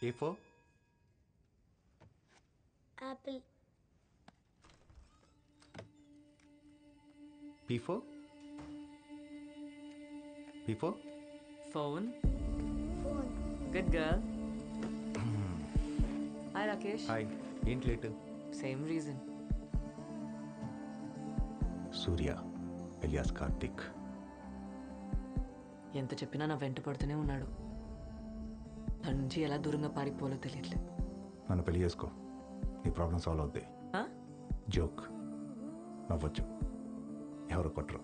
A for apple, P for Phone. phone, Good girl. Hi Rakesh. Hi. ఏంటి late? Same reason. సూర్య alias Karthik. ఎంత చెప్పినా నా వెంట పడుతూనే ఉన్నాడు. తన నుంచి ఎలా దూరంగా పారిపోవాలో తెలియట్లేదు. నన్ను పెళ్లి చేసుకో, నీ ప్రాబ్లం సాల్వ్ అవుద్ది. ఆ? జోక్, నవ్వచ్చు, ఎవరు కొట్టరు.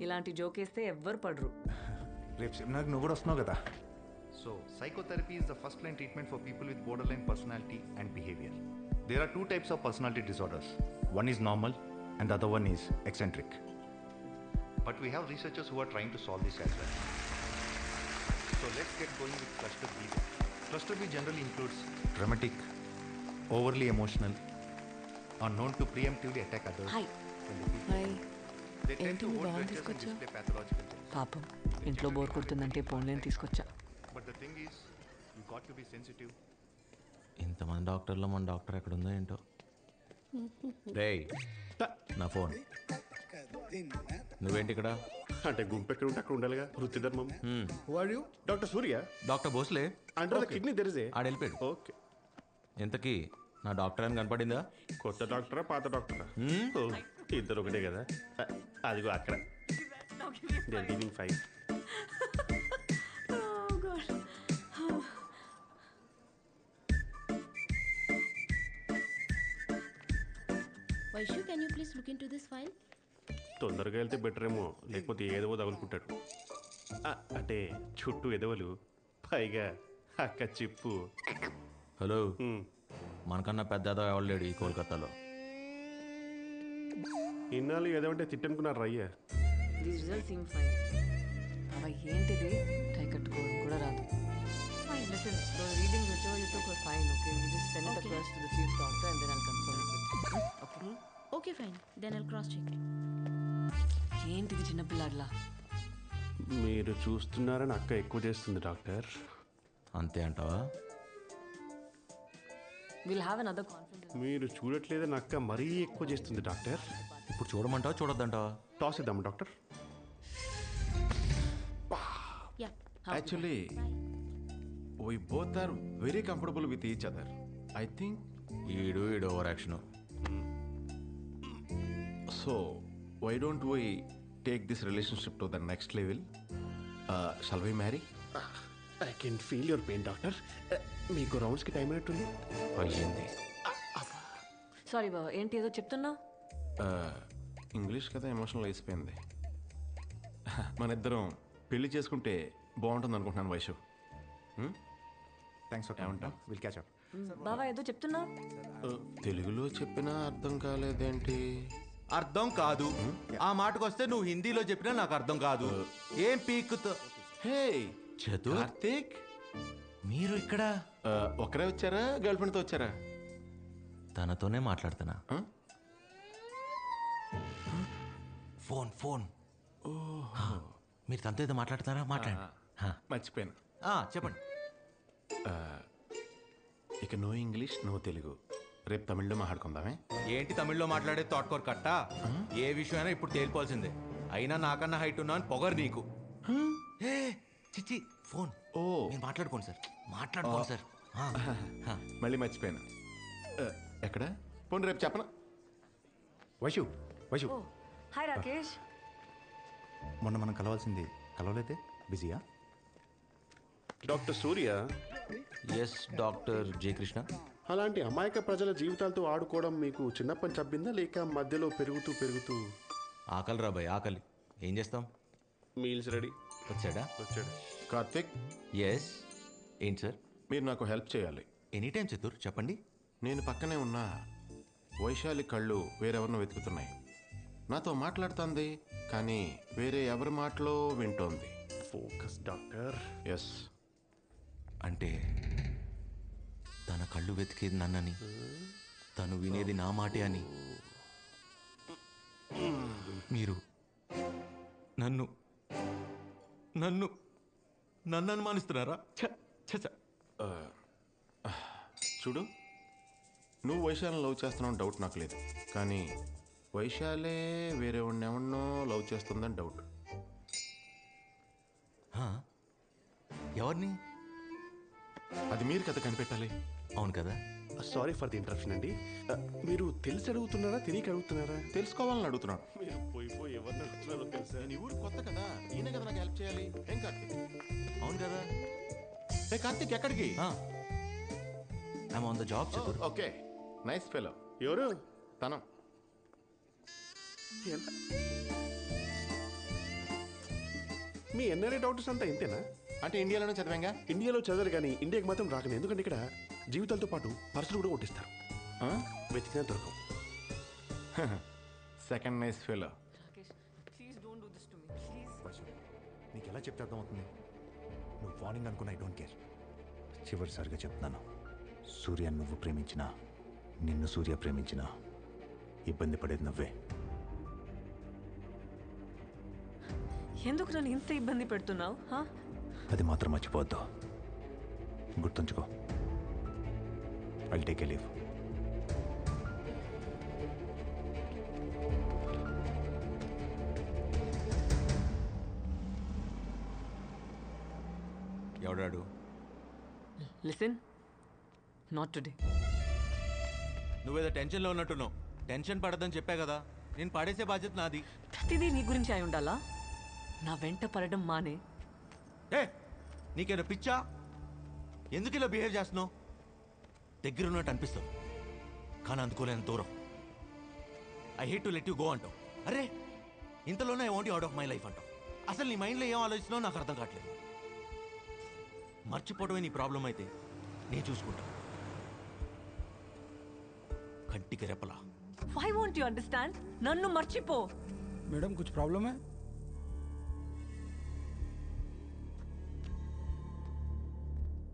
ఇలాంటి జోక్ వేస్తే ఎవ్వరు పడరు. రేపు సెమినార్కి నువ్వు కూడా వస్తున్నావు కదా. So, psychotherapy is the first line treatment for people with borderline personality and behavior. There are two types of personality disorders. One is normal and the other one is eccentric. But we have researchers who are trying to solve this as well. So let's get going with cluster B. Cluster B generally includes dramatic, overly emotional, are known to preemptively attack others. Hi. When they feel hi. they tend ఏంటి to me hold బాగా grudges and తీసుకొచ్చా? display pathological things. పాపం ఇంట్లో bore కొడుతుందంటే ఫోన్లేని తీసుకొచ్చా. But the thing is, you got to be sensitive. ఇంతమంది డాక్టర్లో మన doctor ఎక్కడ ఉందో ఏంటో. రేయ్, నా ఫోన్. నువ్వేంటి ఇక్కడ? అంటే గుంపు ఎక్కడ ఉంటే అక్కడ ఉండాలిగా, వృత్తి ధర్మం. వాడు డాక్టర్ సూర్య డాక్టర్ భోస్లే అండర్ కిడ్నీ తెరిసే ఆడ వెళ్ళిపోయాడు. ఓకే. ఇంతకీ నా డాక్టర్ అని కనపడిందా? కొత్త డాక్టరా పాత డాక్టరా? ఓ, ఇద్దరు ఒకటే కదా. అదిగో అక్కడ giving 5. Vaishu, can you please look into this file? తొందరగా వెళ్తే బెటర్ ఏమో, లేకపోతే ఏదో తగులుకుంటాడు. అంటే చుట్టూ ఎదవలు, పైగా అక్క చిప్పు. హలో, మనకన్నా పెద్ద ఏదో ఎవరు లేడు ఈ కోల్కతాలో. ఇన్నాళ్ళు ఏదేమంటే తిట్టనుకున్నారు రయ్య. The result seem fine. అవ ఏంటిది? టై కట్టుకోవడం కూడా రాదు. Fine, listen, the reading whichever you took were fine, okay? You just send it across to the chief doctor and then I'll confirm it with you. Okay? Okay, fine. Then I'll cross check. ఏంటిది చిన్నపిల్లాడ్లా? మీరు చూస్తున్నారని అక్క ఎక్కువ చేస్తుంది doctor. అంతే అంటావా? We'll have another conference. మీరు చూడట్లేదని అక్క మరీ ఎక్కువ చేస్తుంది డాక్టర్. ఇప్పుడు చూడమంటావా చూడొద్దంటావా? టాస్ ఇద్దాం doctor. Yeah. Actually, we both are very comfortable with each other. I think ఈడు over action. so. Why don't we take this relationship to the next level? Shall we marry? I can feel your pain doctor. మీకు రౌండ్స్కి time అయినట్టుంది. అయ్యింది. Sorry బాబా, ఏంటి ఏదో చెప్తున్నావు? English కదా emotional అయిపోయింది. మన ఇద్దరం పెళ్లి చేసుకుంటే బాగుంటుంది అనుకుంటున్నాను Vaishu. Thanks for coming. We'll catch up. బాబా ఏదో చెప్తున్నావు? తెలుగులో చెప్పినా అర్థం కాలేదేంటి? అర్థం కాదు. ఆ మాటకు వస్తే నువ్వు హిందీలో చెప్పినా నాకు అర్థం కాదు. ఏం పీకుతో? హే చతుర్, కార్తీక్, మీరు ఇక్కడ? ఒకరే వచ్చారా, గర్ల్ ఫ్రెండ్తో వచ్చారా? తనతోనే మాట్లాడుతున్నా. ఫోన్. మీరు తనతో ఏదో మాట్లాడుతున్నారా? మాట్లాడండి. మర్చిపోయాను. చెప్పండి. ఇక నో ఇంగ్లీష్ నో తెలుగు, రేపు తమిళ్లో మాట్లాడుకుందామే. ఏంటి తమిళ్లో మాట్లాడే తోటకూర కట్ట? ఏ విషయమైనా ఇప్పుడు తేలిపోవాల్సిందే. అయినా నాకన్నా హైట్ ఉన్నా అని పొగరు నీకు. చిచ్చి, ఫోన్. ఓ, మీరు మాట్లాడుకోండి సార్. మళ్ళీ మర్చిపోయాను. ఎక్కడ పోనీ, రేపు చెప్పనా? వైషు హాయ్ రాకేష్. మొన్న మనం కలవాల్సింది కలవలేదే, బిజీయా? డాక్టర్ సూర్య, ఎస్ డాక్టర్ జే కృష్ణ. అలాంటి అమాయక ప్రజల జీవితాలతో ఆడుకోవడం మీకు చిన్నప్పని చబ్బిందా, లేక మధ్యలో పెరుగుతూ? ఆకలి రాబాయ్, ఆకలి. ఏం చేస్తాం? Meals ready. వచ్చాడు. కార్తీక్, ఎస్. ఏంటి సార్? మీరు నాకు హెల్ప్ చేయాలి. ఎనీ టైం చతుర్, చెప్పండి. నేను పక్కనే ఉన్నా వైశాలి కళ్ళు వేరెవరినో వెతుకుతున్నాయి. నాతో మాట్లాడుతుంది కానీ వేరే ఎవరి మాటలో వింటోంది. Focus doctor. ఎస్. అంటే తన కళ్ళు వెతికేది నన్నని, తను వినేది నా మాటే అని. మీరు నన్ను నన్ను నన్ను అనుమానిస్తున్నారా? చూడు, నువ్వు వైశాలిని లవ్ చేస్తున్నావు డౌట్ నాకు లేదు, కానీ వైశాలే వేరే వాడిని ఎవరినో లవ్ చేస్తుందని డౌట్. ఎవరిని? అది మీరు కదా కనిపెట్టాలి. అవును కదా. సారీ ఫర్ ది ఇంటరప్షన్ అండి. మీరు తెలిసి అడుగుతున్నారా తెలియక అడుగుతున్నారా? తెలుసుకోవాలని అడుగుతున్నాడు. మీరు పోయి ఎవరిని అడుగుతున్నారో తెలుసా? నేను ఈ ఊరు కొత్త కదా, ఈయనే కదా నాకు హెల్ప్ చేయాలి. ఏం కార్తీక్? అవును కదా. ఏ కార్తీక్ ఎక్కడికి? I'm on the job చతుర్. Okay, nice fellow. ఎవరు? తనం. మీ ఎన్ఆర్ఐ డాక్టర్స్ అంతా ఇంతేనా? అంటే ఇండియాలోనే చదివాంగా. ఇండియాలో చదవరు కానీ ఇండియాకి మాత్రం రాకనే. ఎందుకంటే ఇక్కడ జీవితాలతో పాటు పర్సులు కూడా కొట్టిస్తారు. వెతికినా దొరకవు. Second nice fellow. Rakesh please don't do this to me please. నీకు ఎలా చెప్తే అర్థమవుతుంది? నువ్వు వార్నింగ్ అనుకున్నా ఐ డోంట్ కేర్. చివరిసారిగా చెప్తున్నాను, సూర్య నువ్వు ప్రేమించినా నిన్ను సూర్య ప్రేమించినా ఇబ్బంది పడేది నువ్వే. ఎందుకు నన్ను ఇంత ఇబ్బంది పెడుతున్నావు? అది మాత్రం మర్చిపోవద్దు, గుర్తుంచుకో. I'll take a leave. ఎవడాడు? Listen, not today. నువ్వేదో టెన్షన్లో ఉన్నట్టున్నావు. టెన్షన్ పడదని చెప్పా కదా. నేను పడేసే బాధ్యత నాది. ప్రతిదీ నీ గురించి అయి ఉండాలా? నా వెంట పడడం మానే. ఏ నీకేదో పిచ్చా? ఎందుకు ఇలా బిహేవ్ చేస్తున్నావు? దగ్గర ఉన్నట్టు అనిపిస్తావు కానీ అందుకోలేని దూరం. I hate to let you go అంటావు. అరే ఇంతలోనే I want you out of my life అంటావు. అసలు నీ మైండ్లో ఏం ఆలోచిస్తున్నావు నాకు అర్థం కావట్లేదు. మర్చిపోవడమే నీ ప్రాబ్లం అయితే నేను చూసుకుంటా. కంటికి రెప్పలా. Why won't you understand? నన్ను మర్చిపో. मैडम कुछ प्रॉब्लम है?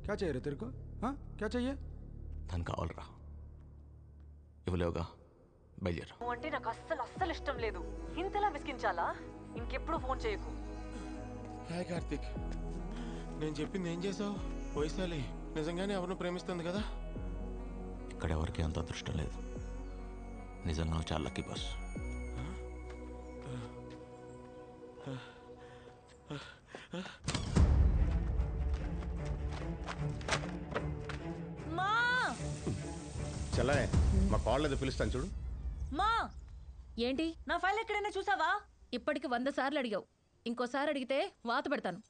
क्या चाहिए रे तेरे को? हाँ क्या चाहिए? తను కావాలరా. ఇవ్వలేవుగా, బయలుదేరా. నువ్వు అంటే నాకు అస్సలు ఇష్టం లేదు. ఇంతలా విసిగించాలా? ఇంకెప్పుడు ఫోన్ చేయకు. హాయ్ కార్తీక్, నేను చెప్పింది ఏం చేసావు? వైశాలి నిజంగానే ఎవరిని ప్రేమిస్తుంది కదా? ఇక్కడ ఎవరికి అంత అదృష్టం లేదు. నిజంగా నువ్వు చాలా లక్కీ బాస్. మా చల్లే, మా కాల్ ఏదో పిలుస్తాను చూడు. మా ఏంటి? నా ఫైల్ ఎక్కడైనా చూసావా? ఇప్పటికి 100 సార్లు అడిగావు. ఇంకోసారి అడిగితే వాత పెడతాను.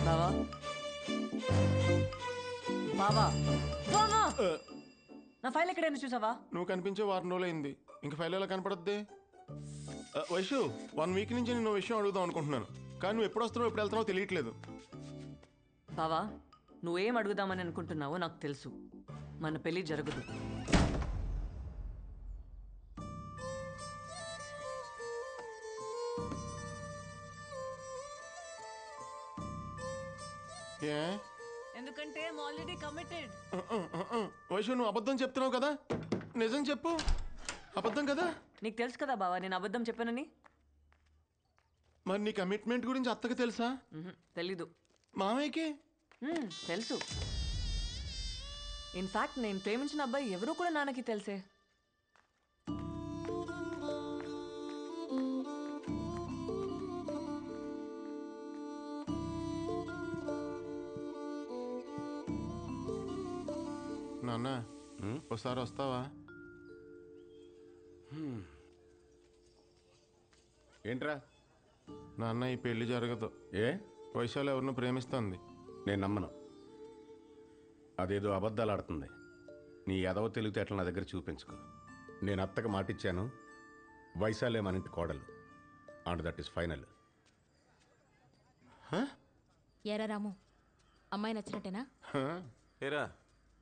బావా బావా బావా, నా ఫైల్ ఎక్కడైనా చూసావా? నువ్వు కనిపించే వారం రోజులైంది, ఇంక ఫైల్ ఎలా కనపడద్ది? వైషు, 1 వీక్ నుంచి నేను విషయం అడుగుదాం అనుకుంటున్నాను, కానీ నువ్వు ఎప్పుడు వస్తున్నావు ఎప్పుడు వెళ్తున్నావు తెలియట్లేదు. బావా నువ్వేం అడుగుదామని అనుకుంటున్నావో నాకు తెలుసు. మన పెళ్లి జరగదు. ఏ ఎందుకంటే ఆల్రెడీ కమిటెడ్. వైషు, నువ్వు అబద్ధం చెప్తున్నావు కదా? నిజం చెప్పు, అబద్ధం కదా? నీకు తెలుసు కదా బావా నేను అబద్ధం చెప్పానని. మరి నీ కమిట్మెంట్ గురించి అత్తకు తెలుసా? తెలీదు. మామయ్యకి తెలుసు. ఇన్ఫాక్ట్ నేను ప్రేమించిన అబ్బాయి ఎవరో కూడా నాన్నకి తెలుసే. నాన్న, ఒకసారి వస్తావా? ఏంట్రా? నాన్న, ఈ పెళ్లి జరగదు. ఏ? వైశాలి ఎవరిని ప్రేమిస్తుంది. నేను నమ్మను. అదేదో అబద్ధాలు ఆడుతుంది. నీ ఎదవ తెలివితేటలు నా దగ్గర చూపించుకో. నేను అత్తకు మాటిచ్చాను, వైశాలే మన ఇంటి కోడలు. And that is final. ఏరా రాము, అమ్మాయి నచ్చినట్టేనా? ఏరా,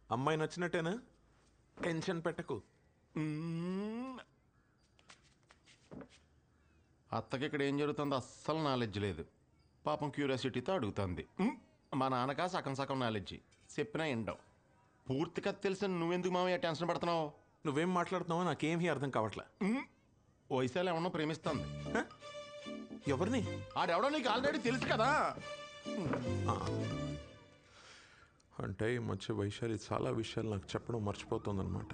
అమ్మాయి నచ్చినట్టేనా? టెన్షన్ పెట్టకు. అత్తకి ఇక్కడ ఏం జరుగుతుందో అస్సలు నాలెడ్జ్ లేదు. పాపం క్యూరియాసిటీతో అడుగుతుంది. మా నాన్నకా సగం సగం నాలెడ్జి, చెప్పినా ఎండవు. పూర్తిగా తెలిసిన నువ్వెందుకు మామయ్య టెన్షన్ పడుతున్నావు? నువ్వేం మాట్లాడుతున్నావో నాకేమీ అర్థం కావట్లే. వైశాలి ఏమన్నా ప్రేమిస్తుంది. ఎవరిని? ఆడెవడో నీకు ఆల్రెడీ తెలుసు కదా. అంటే ఈ మధ్య వైశాలి చాలా విషయాలు నాకు చెప్పడం మర్చిపోతుందన్నమాట.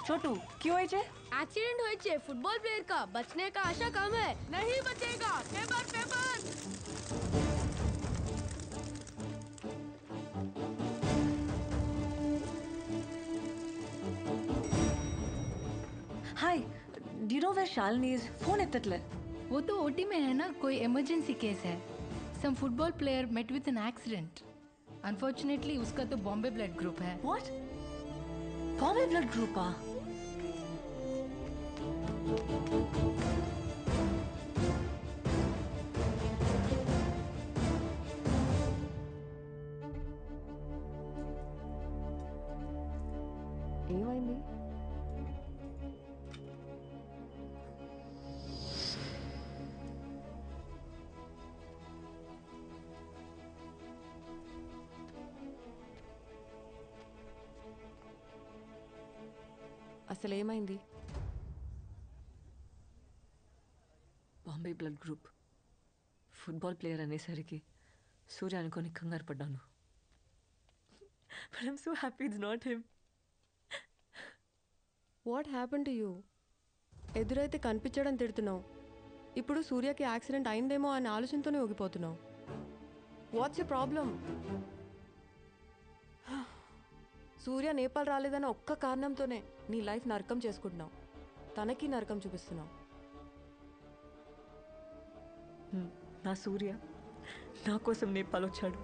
छोटू क्यों है जे? एक्सीडेंट हुए छे फुटबॉल प्लेयर का बचने का आशा कम है नहीं बचेगा paper paper hi do you know where Shalini is? Phone एत्तट्ले. वो तो ओटी में है ना, कोई इमरजेंसी केस है. Some football player met with an accident. Unfortunately उसका तो बॉम्बे ब्लड ग्रुप है. व्हाट? बॉम्बे ब्लड ग्रुप आ? ఏమైంది? అసలు ఏమైంది? Bombay blood group football player అనేసరికి సూర్య అనుకొని కంగారు పడ్డాను. But I'm so happy it's not him. What happen to you? ఎదురైతే కనిపించడం తిడుతున్నావు, ఇప్పుడు సూర్యకి యాక్సిడెంట్ అయిందేమో అనే ఆలోచనతోనే ఊగిపోతున్నావు. What's you problem? Surya Nepal రాలేదన్న ఒక్క కారణంతోనే నీ లైఫ్ నరకం చేసుకుంటున్నావు, తనకి నరకం చూపిస్తున్నావు. నా సూర్య నా కోసం నేపాల్ వచ్చాడు.